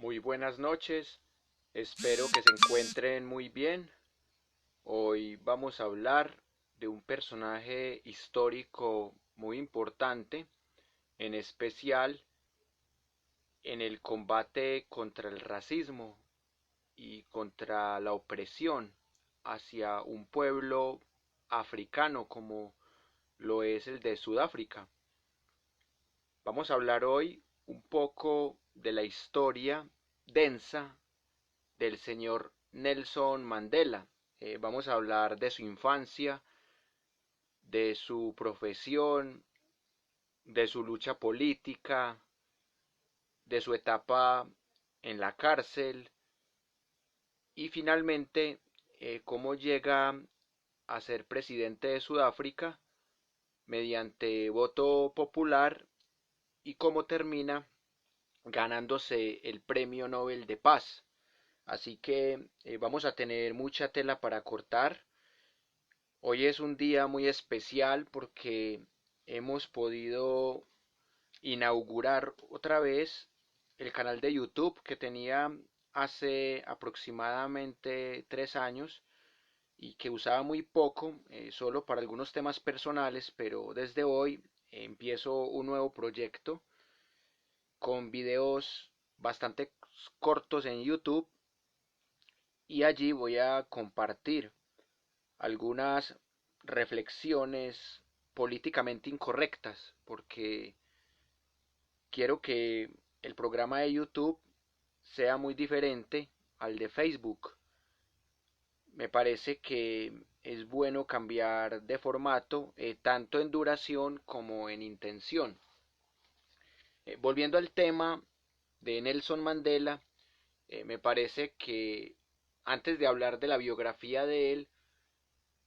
Muy buenas noches, espero que se encuentren muy bien. Hoy vamos a hablar de un personaje histórico muy importante, en especial en el combate contra el racismo y contra la opresión hacia un pueblo africano como lo es el de Sudáfrica. Vamos a hablar hoy un poco de la historia densa del señor Nelson Mandela. Vamos a hablar de su infancia, de su profesión, de su lucha política, de su etapa en la cárcel y finalmente cómo llega a ser presidente de Sudáfrica mediante voto popular y cómo termina ganándose el Premio Nobel de Paz. Así que vamos a tener mucha tela para cortar. Hoy es un día muy especial porque hemos podido inaugurar otra vez el canal de YouTube que tenía hace aproximadamente 3 años y que usaba muy poco, solo para algunos temas personales, pero desde hoy empiezo un nuevo proyecto con videos bastante cortos en YouTube y allí voy a compartir algunas reflexiones políticamente incorrectas, porque quiero que el programa de YouTube sea muy diferente al de Facebook. Me parece que es bueno cambiar de formato, tanto en duración como en intención. Volviendo al tema de Nelson Mandela, me parece que antes de hablar de la biografía de él,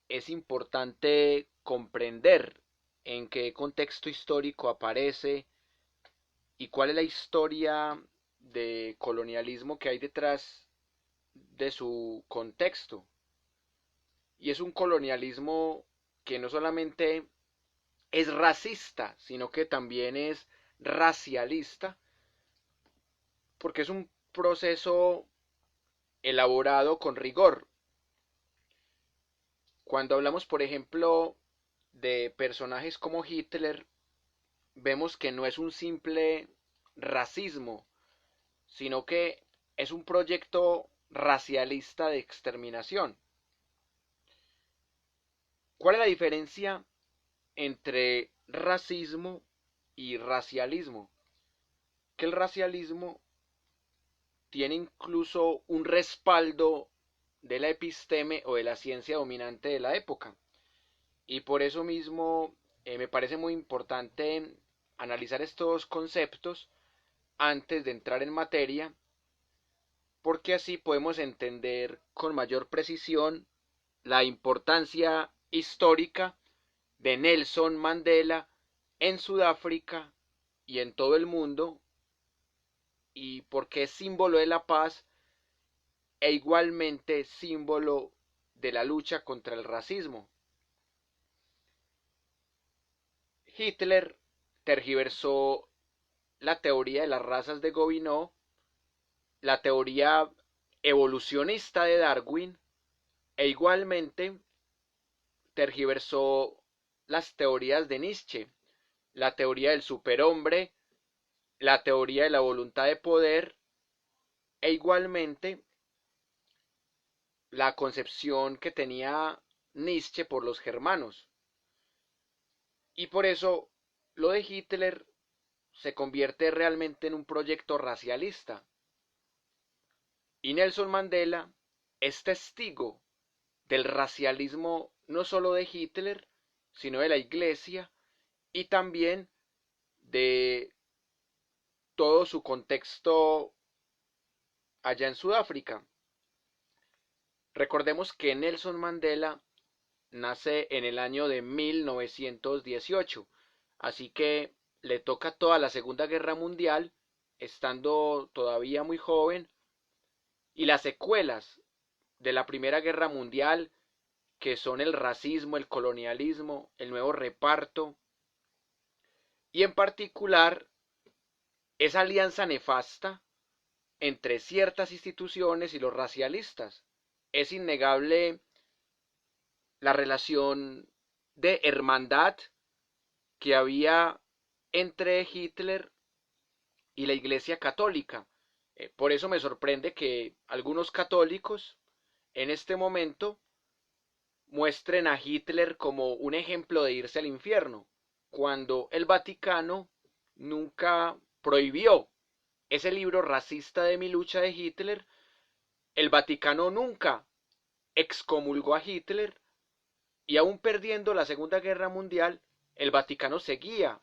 es importante comprender en qué contexto histórico aparece y cuál es la historia de colonialismo que hay detrás de su contexto. Y es un colonialismo que no solamente es racista, sino que también es racialista, porque es un proceso elaborado con rigor. Cuando hablamos, por ejemplo, de personajes como Hitler, vemos que no es un simple racismo, sino que es un proyecto racialista de exterminación. ¿Cuál es la diferencia entre racismo y racialismo? Que el racialismo tiene incluso un respaldo de la episteme o de la ciencia dominante de la época. Y por eso mismo me parece muy importante analizar estos conceptos antes de entrar en materia, porque así podemos entender con mayor precisión la importancia histórica de Nelson Mandela en Sudáfrica y en todo el mundo, y porque es símbolo de la paz e igualmente símbolo de la lucha contra el racismo. Hitler tergiversó la teoría de las razas de Gobineau, la teoría evolucionista de Darwin, e igualmente tergiversó las teorías de Nietzsche, la teoría del superhombre, la teoría de la voluntad de poder, e igualmente la concepción que tenía Nietzsche por los germanos. Y por eso lo de Hitler se convierte realmente en un proyecto racialista. Y Nelson Mandela es testigo del racialismo no solo de Hitler, sino de la Iglesia y también de todo su contexto allá en Sudáfrica. Recordemos que Nelson Mandela nace en el año de 1918, así que le toca toda la Segunda Guerra Mundial, estando todavía muy joven, y las secuelas de la Primera Guerra Mundial, que son el racismo, el colonialismo, el nuevo reparto, y en particular esa alianza nefasta entre ciertas instituciones y los racialistas. Es innegable la relación de hermandad que había entre Hitler y la Iglesia Católica. Por eso me sorprende que algunos católicos en este momento muestren a Hitler como un ejemplo de irse al infierno, cuando el Vaticano nunca prohibió ese libro racista de Mi lucha de Hitler. El Vaticano nunca excomulgó a Hitler y aún perdiendo la Segunda Guerra Mundial, el Vaticano seguía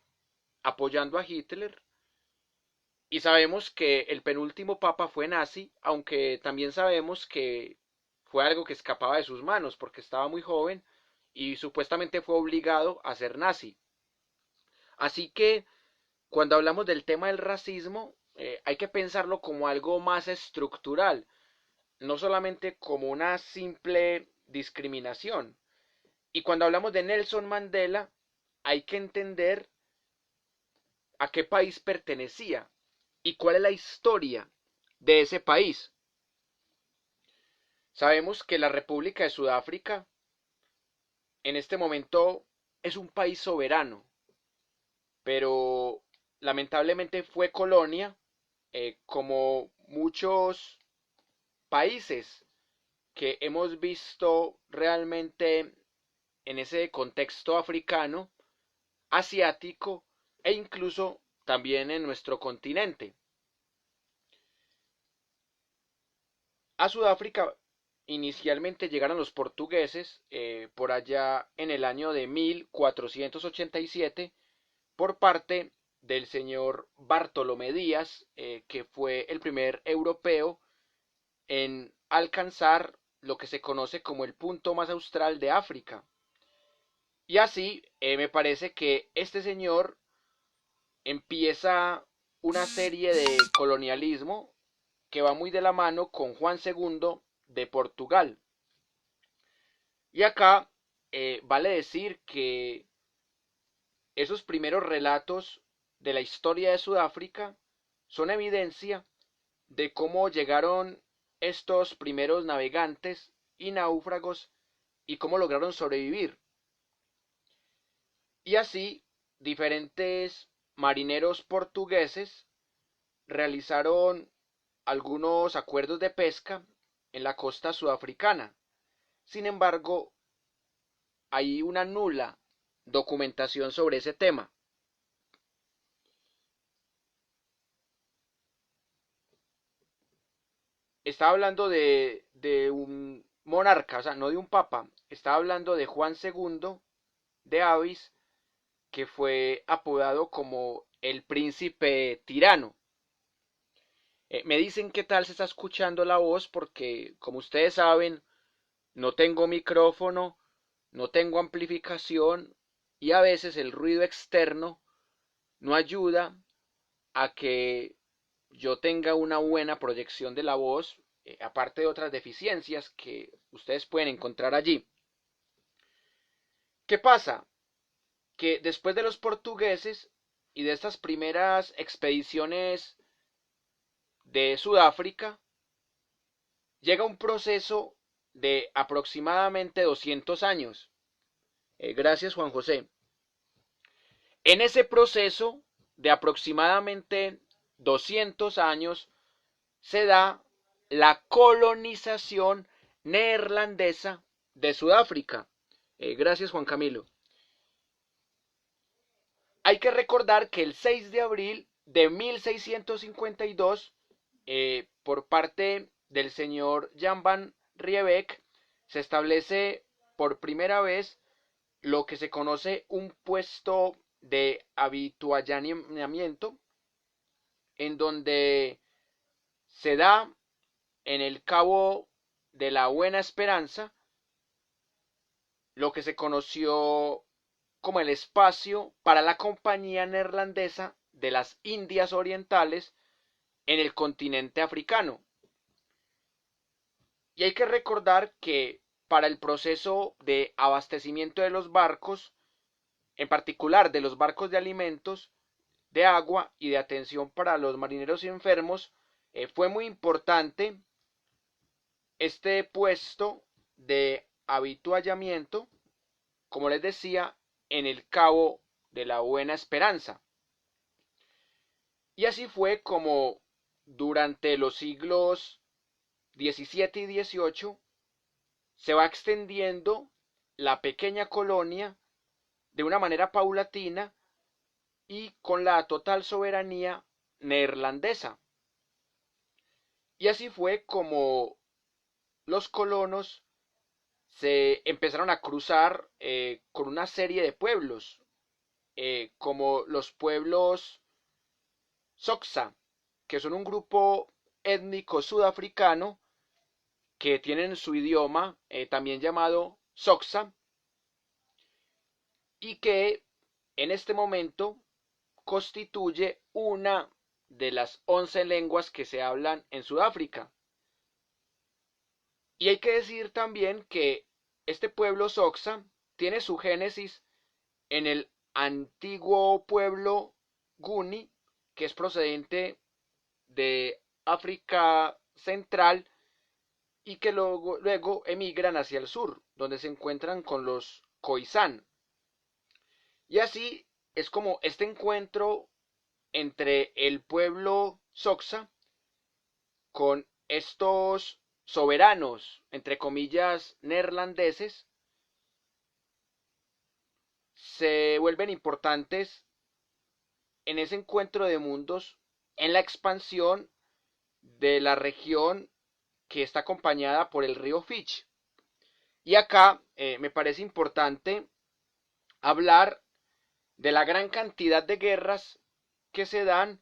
apoyando a Hitler. Y sabemos que el penúltimo papa fue nazi, aunque también sabemos que fue algo que escapaba de sus manos porque estaba muy joven y supuestamente fue obligado a ser nazi. Así que cuando hablamos del tema del racismo, hay que pensarlo como algo más estructural, no solamente como una simple discriminación. Y cuando hablamos de Nelson Mandela, hay que entender a qué país pertenecía y cuál es la historia de ese país. Sabemos que la República de Sudáfrica en este momento es un país soberano, pero lamentablemente fue colonia, como muchos países que hemos visto realmente en ese contexto africano, asiático e incluso también en nuestro continente. A Sudáfrica inicialmente llegaron los portugueses por allá en el año de 1487 por parte del señor Bartolomé Díaz, que fue el primer europeo en alcanzar lo que se conoce como el punto más austral de África. Y así me parece que este señor empieza una serie de colonialismo que va muy de la mano con Juan II de Portugal. Y acá vale decir que esos primeros relatos de la historia de Sudáfrica son evidencia de cómo llegaron estos primeros navegantes y náufragos y cómo lograron sobrevivir. Y así, diferentes marineros portugueses realizaron algunos acuerdos de pesca en la costa sudafricana. Sin embargo, hay una nula documentación sobre ese tema. Estaba hablando de un monarca, o sea, no de un papa. Estaba hablando de Juan II de Avis, que fue apodado como el príncipe tirano. Me dicen qué tal se está escuchando la voz porque, como ustedes saben, no tengo micrófono, no tengo amplificación y a veces el ruido externo no ayuda a que yo tenga una buena proyección de la voz, aparte de otras deficiencias que ustedes pueden encontrar allí. ¿Qué pasa? Que después de los portugueses y de estas primeras expediciones de Sudáfrica, llega un proceso de aproximadamente 200 años. Gracias, Juan José. En ese proceso de aproximadamente 200 años se da la colonización neerlandesa de Sudáfrica. Gracias, Juan Camilo. Hay que recordar que el 6 de abril de 1652, por parte del señor Jan van Riebeeck, se establece por primera vez lo que se conoce un puesto de avituallamiento, en donde se da en el Cabo de la Buena Esperanza lo que se conoció como el espacio para la Compañía Neerlandesa de las Indias Orientales en el continente africano. Y hay que recordar que para el proceso de abastecimiento de los barcos, en particular de los barcos de alimentos, de agua y de atención para los marineros enfermos, Fue muy importante este puesto de avituallamiento, como les decía, en el Cabo de la Buena Esperanza. Y así fue como durante los siglos XVII y XVIII se va extendiendo la pequeña colonia de una manera paulatina y con la total soberanía neerlandesa. Y así fue como los colonos se empezaron a cruzar con una serie de pueblos, como los pueblos Xhosa, que son un grupo étnico sudafricano que tienen su idioma también llamado Xhosa y que en este momento constituye una de las 11 lenguas que se hablan en Sudáfrica. Y hay que decir también que este pueblo Xhosa tiene su génesis en el antiguo pueblo Guni, que es procedente de África Central y que luego emigran hacia el sur, donde se encuentran con los Khoisan. Y así es como este encuentro entre el pueblo Xhosa con estos soberanos, entre comillas, neerlandeses, se vuelven importantes en ese encuentro de mundos, en la expansión de la región que está acompañada por el río Fitch. Y acá me parece importante hablar de la gran cantidad de guerras que se dan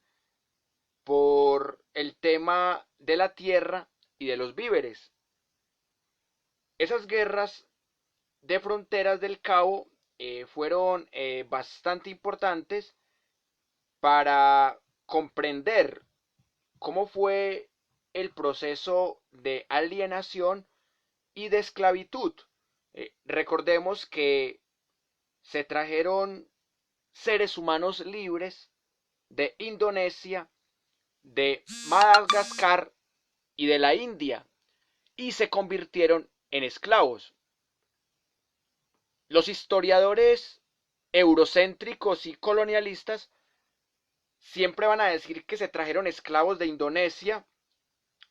por el tema de la tierra y de los víveres. Esas guerras de fronteras del Cabo fueron bastante importantes para comprender cómo fue el proceso de alienación y de esclavitud. Recordemos que se trajeron seres humanos libres de Indonesia, de Madagascar y de la India y se convirtieron en esclavos. Los historiadores eurocéntricos y colonialistas siempre van a decir que se trajeron esclavos de Indonesia,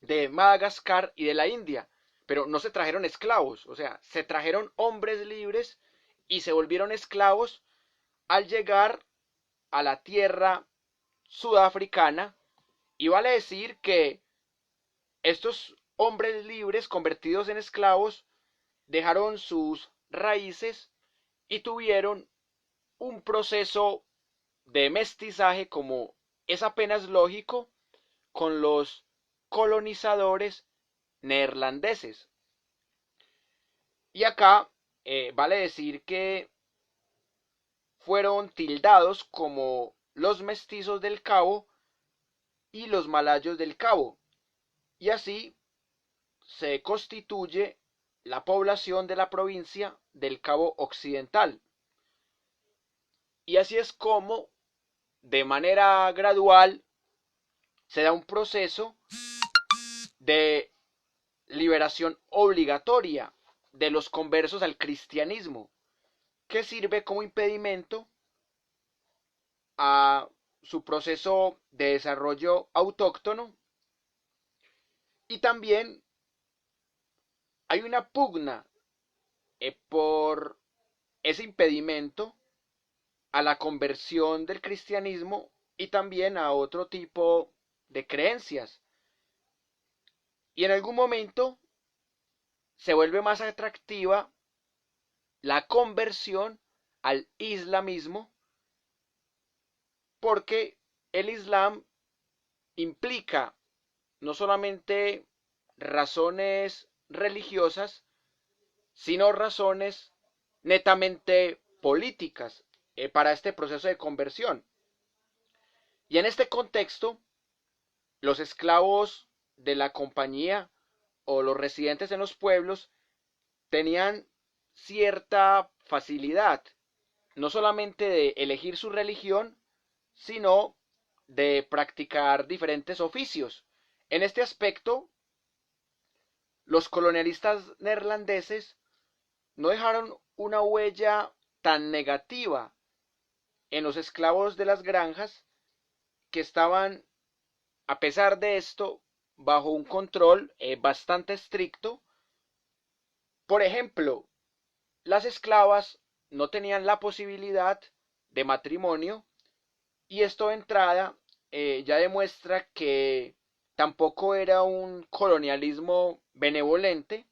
de Madagascar y de la India, pero no se trajeron esclavos, o sea, se trajeron hombres libres y se volvieron esclavos al llegar a la tierra sudafricana, y vale decir que estos hombres libres convertidos en esclavos dejaron sus raíces y tuvieron un proceso de mestizaje, como es apenas lógico, con los colonizadores neerlandeses. Y acá vale decir que fueron tildados como los mestizos del Cabo y los malayos del Cabo. Y así se constituye la población de la provincia del Cabo Occidental. Y así es como, de manera gradual, se da un proceso de liberación obligatoria de los conversos al cristianismo, que sirve como impedimento a su proceso de desarrollo autóctono. Y también hay una pugna por ese impedimento a la conversión del cristianismo y también a otro tipo de creencias. Y en algún momento se vuelve más atractiva la conversión al islamismo, porque el islam implica no solamente razones religiosas, sino razones netamente políticas para este proceso de conversión. Y en este contexto, los esclavos de la compañía o los residentes en los pueblos tenían cierta facilidad, no solamente de elegir su religión, sino de practicar diferentes oficios, En este aspecto, los colonialistas neerlandeses no dejaron una huella tan negativa en los esclavos de las granjas que estaban, a pesar de esto, bajo un control bastante estricto. Por ejemplo, las esclavas no tenían la posibilidad de matrimonio y esto de entrada ya demuestra que tampoco era un colonialismo benevolente,